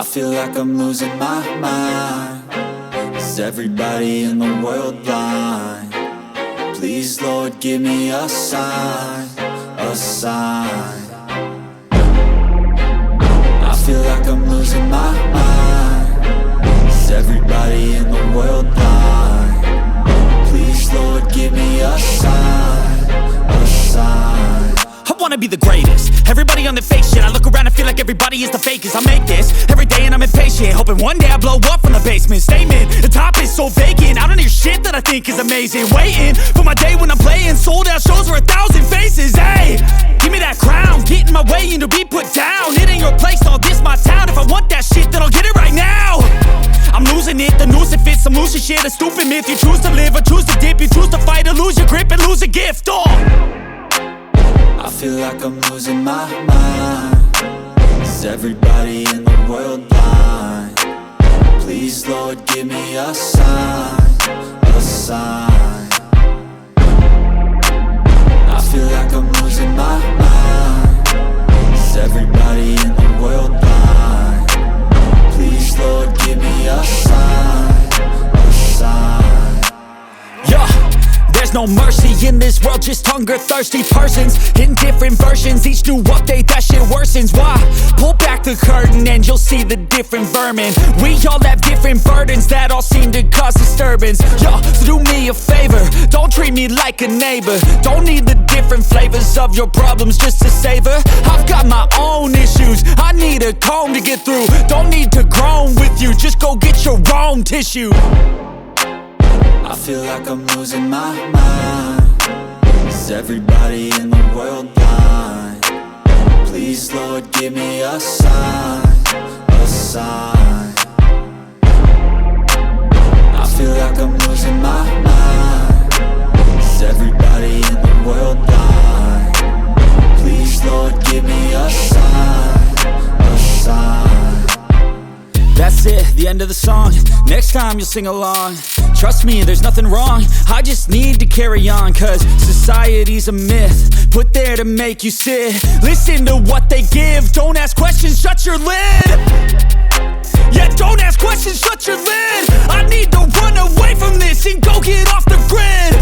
I feel like I'm losing my mind. Is everybody in the world blind? Please, Lord, give me a sign, a sign. I feel like I'm losing my mind. Is everybody in the world blind? Please, Lord, give me a sign, a sign. I wanna be the greatest. Everybody on the fake shit. I look around and feel like everybody is the fakest. I make this every day and I'm impatient, hoping one day I blow up from the basement. Statement, the top is so vacant. I don't hear shit that I think is amazing. Waiting for my day when I'm playing sold out shows for 1,000 faces. Hey, give me that crown, get in my way and to be put down. It ain't your place, all this my town. If I want that shit, then I'll get it right now. I'm losing it, the noose it fits. I'm losing shit, a stupid myth. You choose to live or choose to dip. You choose to fight or lose your grip and lose a gift. I feel like I'm losing my mind. Is everybody in the world blind? Please, Lord, give me a sign, a sign. I feel like I'm losing my mind. Is everybody in the world blind? Please, Lord, give me a sign, a sign. Yeah. There's no mercy in this world, just hunger-thirsty persons in different versions, each new update, that shit worsens. Why? Pull back the curtain and you'll see the different vermin. We all have different burdens that all seem to cause disturbance. Yo, so do me a favor, don't treat me like a neighbor. Don't need the different flavors of your problems just to savor. I've got my own issues, I need a comb to get through. Don't need to groan with you, just go get your own tissue. I feel like I'm losing my mind. Is everybody in the world blind? Please, Lord, give me a sign, a sign. I feel like I'm losing my mind. Is everybody in the world blind? Please, Lord, give me a sign, a sign. That's it, the end of the song. Next time you'll sing along. Trust me, there's nothing wrong. I just need to carry on, cause society's a myth put there to make you sit. Listen to what they give. Don't ask questions, shut your lid. Yeah, don't ask questions, shut your lid. I need to run away from this and go get off the grid.